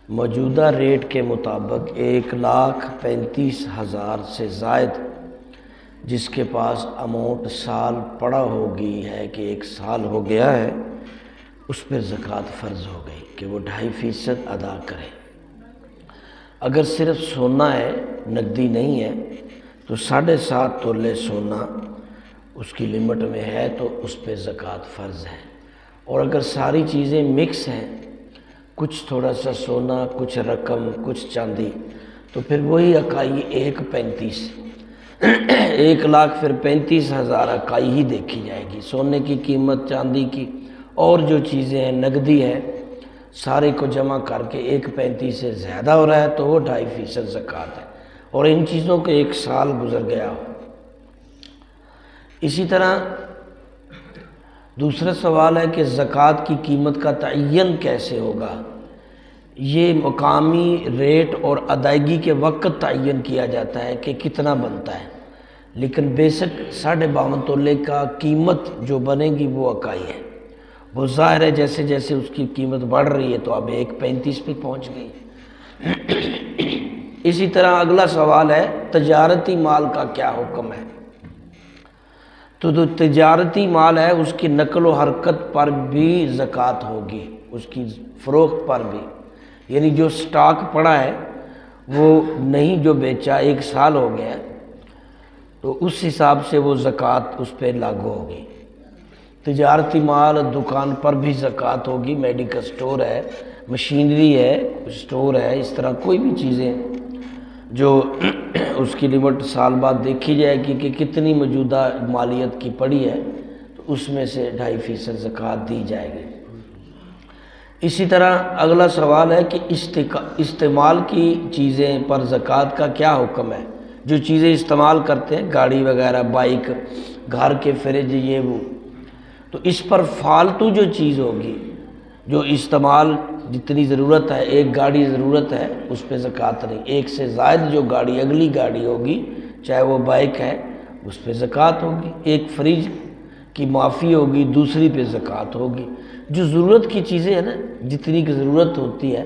موجودہ ریٹ کے مطابق 1,35,000 سے زائد جس کے پاس اماؤنٹ سال پڑا ہوگی ہے کہ 1 سال ہو گیا ہے، اس پر زکوٰۃ فرض ہو گئی کہ وہ 2.5% ادا کرے۔ اگر صرف سونا ہے، نقدی نہیں ہے، تو 7.5 تولے سونا اس کی لمٹ میں ہے تو اس پہ زکوٰۃ فرض ہے۔ اور اگر ساری چیزیں مکس ہیں، کچھ تھوڑا سا سونا، کچھ رقم، کچھ چاندی، تو پھر وہی اکائی 1.35، 1,00,000 پھر 35,000 اکائی ہی دیکھی جائے گی۔ سونے کی قیمت، چاندی کی اور جو چیزیں ہیں، نقدی ہے، سارے کو جمع کر کے 1.35 سے زیادہ ہو رہا ہے تو وہ 2.5% زکوٰۃ ہے، اور ان چیزوں کے 1 سال گزر گیا ہو۔ اسی طرح دوسرا سوال ہے کہ زکوٰۃ کی قیمت کا تعین کیسے ہوگا؟ یہ مقامی ریٹ اور ادائیگی کے وقت تعین کیا جاتا ہے کہ کتنا بنتا ہے، لیکن بیسک 52.5 تولے کا قیمت جو بنے گی وہ اکائی ہے۔ وہ ظاہر ہے جیسے جیسے اس کی قیمت بڑھ رہی ہے تو اب 1.35 پہ پہنچ گئی۔ اسی طرح اگلا سوال ہے تجارتی مال کا کیا حکم ہے؟ تو جو تجارتی مال ہے اس کی نقل و حرکت پر بھی زکوٰۃ ہوگی، اس کی فروخت پر بھی، یعنی جو سٹاک پڑا ہے وہ نہیں جو بیچا 1 سال ہو گیا تو اس حساب سے وہ زکوٰۃ اس پہ لاگو ہوگی۔ تجارتی مال دکان پر بھی زکوٰۃ ہوگی، میڈیکل سٹور ہے، مشینری ہے، سٹور ہے، اس طرح کوئی بھی چیزیں جو اس کی لمٹ سال بعد دیکھی جائے گی کہ کتنی موجودہ مالیت کی پڑی ہے تو اس میں سے 2.5% زکوٰۃ دی جائے گی۔ اسی طرح اگلا سوال ہے کہ استعمال کی چیزیں پر زکوٰۃ کا کیا حکم ہے؟ جو چیزیں استعمال کرتے ہیں، گاڑی وغیرہ، بائک، گھر کے فریج، یہ وہ، تو اس پر فالتو جو چیز ہوگی، جو استعمال جتنی ضرورت ہے، 1 گاڑی ضرورت ہے اس پہ زکوٰۃ نہیں، 1 سے زائد جو گاڑی اگلی گاڑی ہوگی، چاہے وہ بائک ہے، اس پہ زکوٰۃ ہوگی۔ 1 فریج کی معافی ہوگی، دوسری پہ زکوٰۃ ہوگی۔ جو ضرورت کی چیزیں ہیں نا، جتنی کی ضرورت ہوتی ہے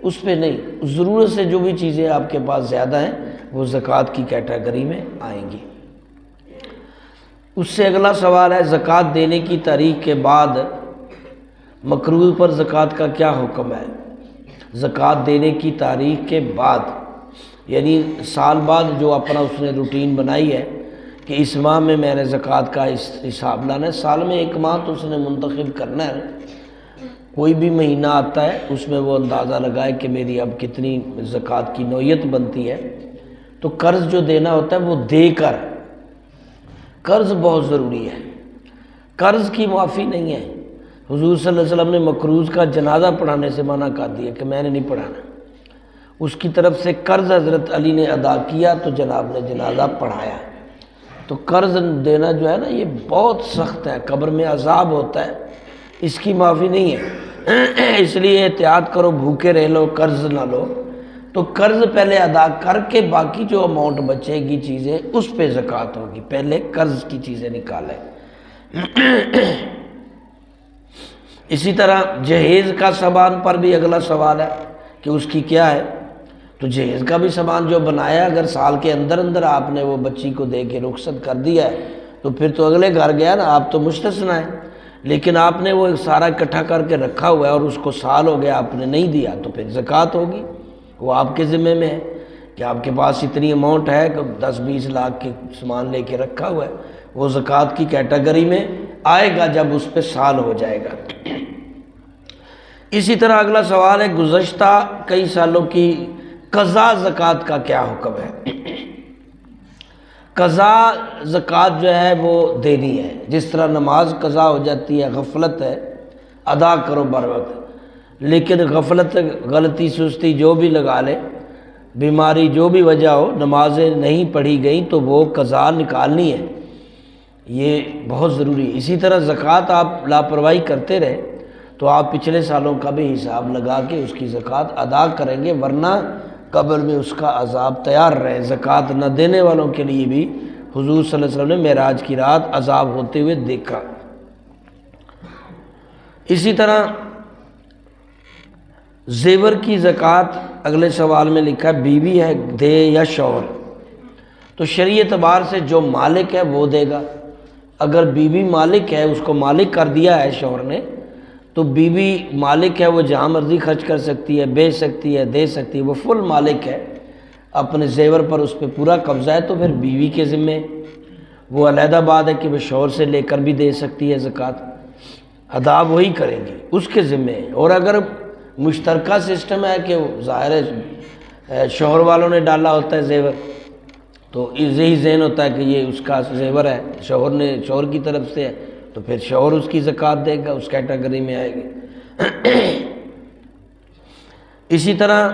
اس پہ نہیں، ضرورت سے جو بھی چیزیں آپ کے پاس زیادہ ہیں وہ زکوٰۃ کی کیٹیگری میں آئیں گی۔ اس سے اگلا سوال ہے زکوٰۃ دینے کی تاریخ کے بعد مقروض پر زکوٰۃ کا کیا حکم ہے؟ زکوٰۃ دینے کی تاریخ کے بعد، یعنی سال بعد جو اپنا اس نے روٹین بنائی ہے کہ اس ماہ میں نے زکوٰۃ کا حساب لانا ہے، سال میں 1 ماہ تو اس نے منتخب کرنا ہے، کوئی بھی مہینہ آتا ہے اس میں وہ اندازہ لگائے کہ میری اب کتنی زکوٰۃ کی نوعیت بنتی ہے۔ تو قرض جو دینا ہوتا ہے وہ دے کر، قرض بہت ضروری ہے، قرض کی معافی نہیں ہے۔ حضور صلی اللہ علیہ وسلم نے مقروض کا جنازہ پڑھانے سے منع کر دیا کہ میں نے نہیں پڑھانا، اس کی طرف سے قرض حضرت علی نے ادا کیا تو جناب نے جنازہ پڑھایا۔ تو قرض دینا جو ہے نا یہ بہت سخت ہے، قبر میں عذاب ہوتا ہے، اس کی معافی نہیں ہے۔ اس لیے احتیاط کرو، بھوکے رہ لو، قرض نہ لو۔ تو قرض پہلے ادا کر کے باقی جو اماؤنٹ بچے گی چیزیں اس پہ زکوٰۃ ہوگی، پہلے قرض کی چیزیں نکالیں۔ اسی طرح جہیز کا سامان پر بھی اگلا سوال ہے کہ اس کی کیا ہے؟ تو جہیز کا بھی سامان جو بنایا اگر سال کے اندر اندر آپ نے وہ بچی کو دے کے رخصت کر دیا ہے تو پھر تو اگلے گھر گیا نا، آپ تو مستثنیٰ ہیں، لیکن آپ نے وہ سارا اکٹھا کر کے رکھا ہوا ہے اور اس کو سال ہو گیا آپ نے نہیں دیا تو پھر زکوٰۃ ہوگی، وہ آپ کے ذمے میں ہے کہ آپ کے پاس اتنی اماؤنٹ ہے کہ 10-20 لاکھ کے سامان لے کے رکھا ہوا ہے، وہ زکوٰۃ کی کیٹیگری میں آئے گا جب اس پہ سال ہو جائے گا۔ اسی طرح اگلا سوال ہے گزشتہ کئی سالوں کی قضا زکوٰۃ کا کیا حکم ہے؟ قضا زکوٰۃ جو ہے وہ دینی ہے، جس طرح نماز قضا ہو جاتی ہے، غفلت ہے ادا کرو بر وقت، لیکن غفلت، غلطی، سستی جو بھی لگا لے، بیماری جو بھی وجہ ہو، نمازیں نہیں پڑھی گئیں تو وہ قضا نکالنی ہے، یہ بہت ضروری ہے۔ اسی طرح زکوٰۃ آپ لاپرواہی کرتے رہے تو آپ پچھلے سالوں کا بھی حساب لگا کے اس کی زکوٰۃ ادا کریں گے، ورنہ قبر میں اس کا عذاب تیار رہے۔ زکوٰۃ نہ دینے والوں کے لیے بھی حضور صلی اللہ علیہ وسلم نے معراج کی رات عذاب ہوتے ہوئے دیکھا۔ اسی طرح زیور کی زکوٰۃ اگلے سوال میں لکھا ہے بیوی ہے دے یا شوہر، تو شرعی اعتبار سے جو مالک ہے وہ دے گا۔ اگر بیوی مالک ہے، اس کو مالک کر دیا ہے شوہر نے، تو بیوی مالک ہے، وہ جہاں مرضی خرچ کر سکتی ہے، بیچ سکتی ہے، دے سکتی ہے، وہ فل مالک ہے، اپنے زیور پر اس پہ پورا قبضہ ہے، تو پھر بیوی کے ذمے وہ علیحدہ بات ہے کہ وہ شوہر سے لے کر بھی دے سکتی ہے زکوٰۃ، ادا وہی کریں گی، اس کے ذمے ہے۔ اور اگر مشترکہ سسٹم ہے کہ ظاہر ہے شوہر والوں نے ڈالا ہوتا ہے زیور، تو یہی ذہن ہوتا ہے کہ یہ اس کا زیور ہے، شوہر کی طرف سے ہے، تو پھر شوہر اس کی زکوٰۃ دے گا، اس کیٹیگری میں آئے گی۔ اسی طرح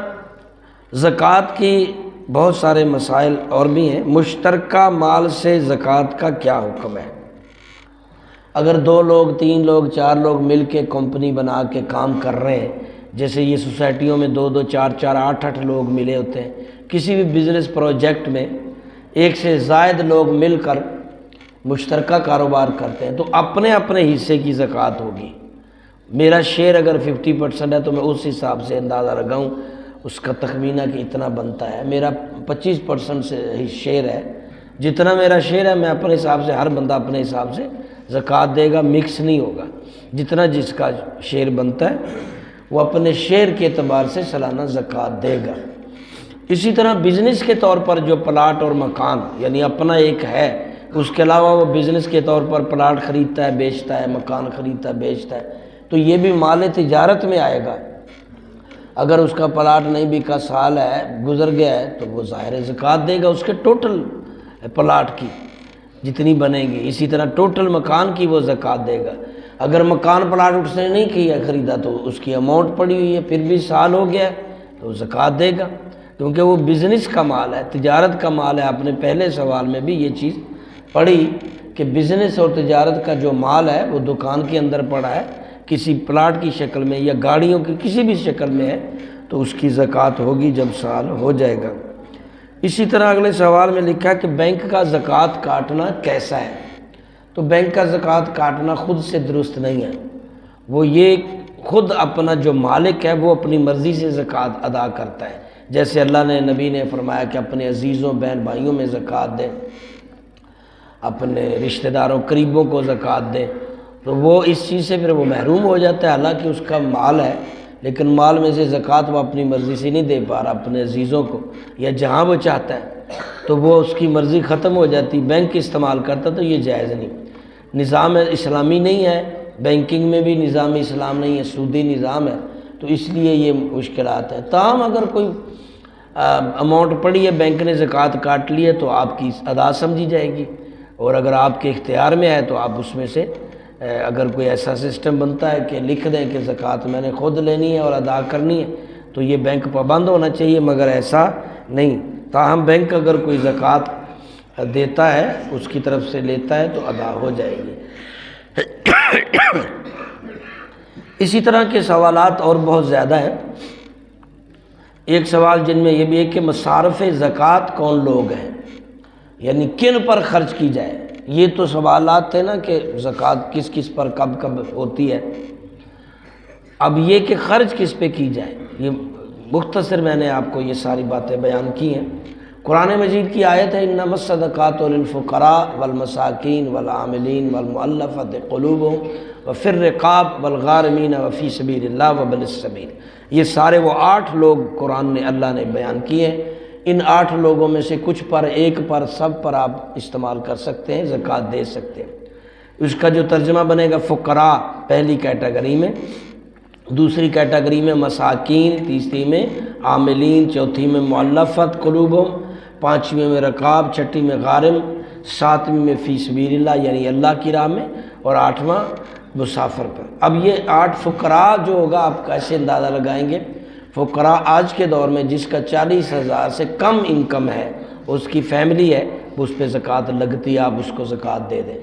زکوٰۃ کی بہت سارے مسائل اور بھی ہیں۔ مشترکہ مال سے زکوٰۃ کا کیا حکم ہے؟ اگر 2 لوگ 3 لوگ 4 لوگ مل کے کمپنی بنا کے کام کر رہے ہیں، جیسے یہ سوسائٹیوں میں 2 2 4 4 8 8 لوگ ملے ہوتے ہیں، کسی بھی بزنس پروجیکٹ میں ایک سے زائد لوگ مل کر مشترکہ کاروبار کرتے ہیں، تو اپنے اپنے حصے کی زکوٰۃ ہوگی۔ میرا شیئر اگر 50% ہے تو میں اس حساب سے اندازہ لگاؤں، اس کا تخمینہ کہ اتنا بنتا ہے۔ میرا 25% سے شیئر ہے، جتنا میرا شیئر ہے میں اپنے حساب سے، ہر بندہ اپنے حساب سے زکوٰۃ دے گا، مکس نہیں ہوگا۔ جتنا جس کا شیئر بنتا ہے وہ اپنے شیئر کے اعتبار سے سالانہ زکوٰۃ دے گا۔ اسی طرح بزنس کے طور پر جو پلاٹ اور مکان یعنی اپنا ایک ہے، اس کے علاوہ وہ بزنس کے طور پر پلاٹ خریدتا ہے بیچتا ہے، مکان خریدتا ہے بیچتا ہے، تو یہ بھی مال تجارت میں آئے گا۔ اگر اس کا پلاٹ نہیں بکا، سال ہے گزر گیا ہے، تو وہ ظاہر زکوٰۃ دے گا اس کے ٹوٹل پلاٹ کی جتنی بنے گی۔ اسی طرح ٹوٹل مکان کی وہ زکوٰۃ دے گا۔ اگر مکان پلاٹ اس نے نہیں کیا خریدا تو اس کی اماؤنٹ پڑی ہوئی ہے، پھر بھی سال ہو گیا ہے تو وہ زکوٰۃ دے گا، کیونکہ وہ بزنس کا مال ہے، تجارت کا مال ہے۔ آپ نے پہلے سوال میں بھی یہ چیز پڑھی کہ بزنس اور تجارت کا جو مال ہے وہ دکان کے اندر پڑا ہے، کسی پلاٹ کی شکل میں یا گاڑیوں کی کسی بھی شکل میں ہے، تو اس کی زکوٰۃ ہوگی جب سال ہو جائے گا۔ اسی طرح اگلے سوال میں لکھا ہے کہ بینک کا زکوٰۃ کاٹنا کیسا ہے؟ تو بینک کا زکوٰۃ کاٹنا خود سے درست نہیں ہے، وہ یہ خود اپنا جو مالک ہے وہ اپنی مرضی سے زکوٰۃ ادا کرتا ہے، جیسے اللہ نے نبی نے فرمایا کہ اپنے عزیزوں بہن بھائیوں میں زکوٰۃ دیں، اپنے رشتہ داروں قریبوں کو زکوٰۃ دیں، تو وہ اس چیز سے پھر وہ محروم ہو جاتا ہے، حالانکہ اس کا مال ہے، لیکن مال میں سے زکوٰۃ وہ اپنی مرضی سے نہیں دے پا رہا اپنے عزیزوں کو، یا جہاں وہ چاہتا ہے تو وہ اس کی مرضی ختم ہو جاتی، بینک استعمال کرتا، تو یہ جائز نہیں، نظام اسلامی نہیں ہے، بینکنگ میں بھی نظام اسلام نہیں ہے، سودی نظام ہے، تو اس لیے یہ مشکلات ہیں۔ تاہم اگر کوئی اماؤنٹ پڑی ہے، بینک نے زکوٰۃ کاٹ لی ہے، تو آپ کی ادا سمجھی جائے گی، اور اگر آپ کے اختیار میں ہے تو آپ اس میں سے اگر کوئی ایسا سسٹم بنتا ہے کہ لکھ دیں کہ زکوٰۃ میں نے خود لینی ہے اور ادا کرنی ہے، تو یہ بینک پابند ہونا چاہیے، مگر ایسا نہیں۔ تاہم بینک اگر کوئی زکوٰۃ دیتا ہے، اس کی طرف سے لیتا ہے، تو ادا ہو جائے گی۔ اسی طرح کے سوالات اور بہت زیادہ ہیں۔ ایک سوال جن میں یہ بھی ہے کہ مصارف زکوٰۃ کون لوگ ہیں، یعنی کن پر خرچ کی جائے۔ یہ تو سوالات تھے نا کہ زکوٰۃ کس کس پر کب کب ہوتی ہے، اب یہ کہ خرچ کس پہ کی جائے، یہ مختصر میں نے آپ کو یہ ساری باتیں بیان کی ہیں۔ قرآن مجید کی آیت ہے انما الصدقات للفقراء والمساکین والعاملین والمؤلفۃ قلوبہم وفی الرقاب والغارمین وفی سبیل اللہ وابن السبیل۔ یہ سارے وہ 8 لوگ قرآن نے اللہ نے بیان کیے ہیں، ان 8 لوگوں میں سے کچھ پر، ایک پر، سب پر آپ استعمال کر سکتے ہیں، زکوٰۃ دے سکتے ہیں۔ اس کا جو ترجمہ بنے گا فقراء پہلی کیٹیگری میں، دوسری کیٹیگری میں مساکین، تیسری میں عاملین، چوتھی میں مؤلفت قلوبہم، پانچویں میں رقاب، چھٹی میں غارم، ساتویں میں فی سبیل اللہ یعنی اللہ کی راہ میں، اور 8واں مسافر پر۔ اب یہ 8 فقراء جو ہوگا آپ کیسے اندازہ لگائیں گے؟ فقراء آج کے دور میں جس کا 40,000 سے کم انکم ہے، اس کی فیملی ہے، اس پہ زکوٰۃ لگتی ہے، آپ اس کو زکوٰۃ دے دیں،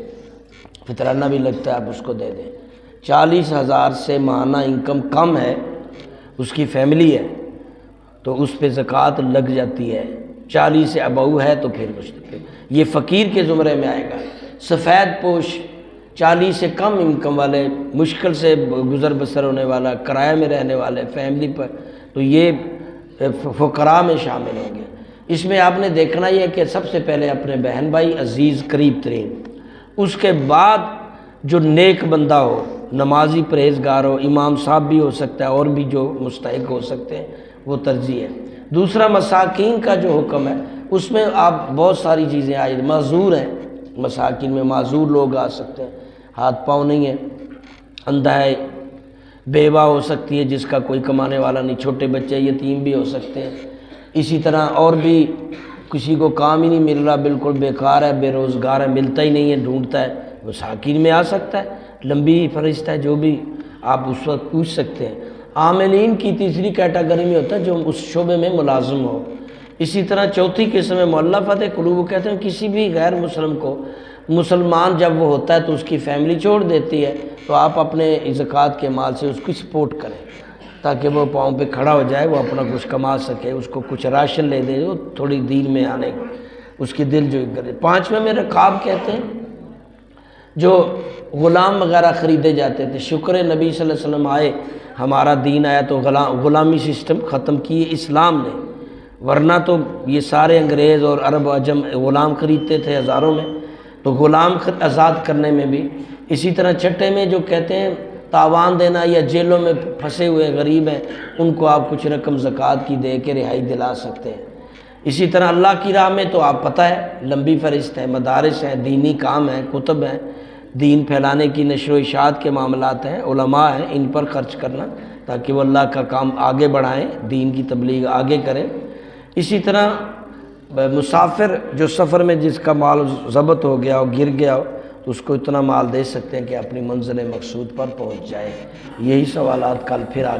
فطرانہ بھی لگتا ہے، آپ اس کو دے دیں۔ 40,000 سے ماہانہ انکم کم ہے، اس کی فیملی ہے، تو اس پہ زکوٰۃ لگ جاتی ہے۔ 40 سے ابو ہے تو پھر مشکل، یہ فقیر کے زمرے میں آئے گا۔ سفید پوش 40 سے کم انکم والے، مشکل سے گزر بسر ہونے والا، کرایہ میں رہنے والے، فیملی پر، تو یہ فقراء میں شامل ہوں گے۔ اس میں آپ نے دیکھنا یہ ہے کہ سب سے پہلے اپنے بہن بھائی عزیز قریب ترین، اس کے بعد جو نیک بندہ ہو، نمازی پرہیزگار ہو، امام صاحب بھی ہو سکتا ہے اور بھی جو مستحق ہو سکتے ہیں، وہ ترجیح ہے۔ دوسرا مساکین کا جو حکم ہے اس میں آپ بہت ساری چیزیں آئی، معذور ہیں، مساکین میں معذور لوگ آ سکتے ہیں، ہاتھ پاؤں نہیں ہیں، اندھا ہے، بیوہ ہو سکتی ہے جس کا کوئی کمانے والا نہیں، چھوٹے بچے یتیم بھی ہو سکتے ہیں، اسی طرح اور بھی کسی کو کام ہی نہیں مل رہا، بالکل بیکار ہے، بے روزگار ہے، ملتا ہی نہیں ہے، ڈھونڈتا ہے، مساکین میں آ سکتا ہے، لمبی فہرست ہے، جو بھی آپ اس وقت پوچھ سکتے ہیں۔ عاملین کی تیسری کیٹیگری میں ہوتا ہے جو اس شعبے میں ملازم ہو۔ اسی طرح چوتھی قسم ہے مؤلفۃ قلوب، کہتے ہیں کسی بھی غیر مسلم کو، مسلمان جب وہ ہوتا ہے تو اس کی فیملی چھوڑ دیتی ہے، تو آپ اپنے زکوٰۃ کے مال سے اس کی سپورٹ کریں تاکہ وہ پاؤں پہ کھڑا ہو جائے، وہ اپنا کچھ کما سکے، اس کو کچھ راشن لے دے، وہ تھوڑی دین میں آنے اس کی دل جوئی کرے۔ پانچویں میں رقاب کہتے ہیں جو غلام وغیرہ خریدے جاتے تھے، شکر نبی صلی اللہ علیہ وسلم آئے، ہمارا دین آیا تو غلامی سسٹم ختم کیے اسلام نے، ورنہ تو یہ سارے انگریز اور عرب و عجم غلام خریدتے تھے ہزاروں میں، تو غلام آزاد کرنے میں بھی۔ اسی طرح چھٹے میں جو کہتے ہیں تاوان دینا، یا جیلوں میں پھنسے ہوئے غریب ہیں ان کو آپ کچھ رقم زکوٰۃ کی دے کے رہائی دلا سکتے ہیں۔ اسی طرح اللہ کی راہ میں تو آپ پتہ ہے لمبی فہرست ہے، مدارس ہیں، دینی کام ہیں، کتب ہیں، دین پھیلانے کی نشر و اشاعت کے معاملات ہیں، علماء ہیں، ان پر خرچ کرنا تاکہ وہ اللہ کا کام آگے بڑھائیں، دین کی تبلیغ آگے کریں۔ اسی طرح مسافر جو سفر میں جس کا مال ضبط ہو گیا ہو، گر گیا ہو، تو اس کو اتنا مال دے سکتے ہیں کہ اپنی منزل مقصود پر پہنچ جائے۔ یہی سوالات کل پھر آگے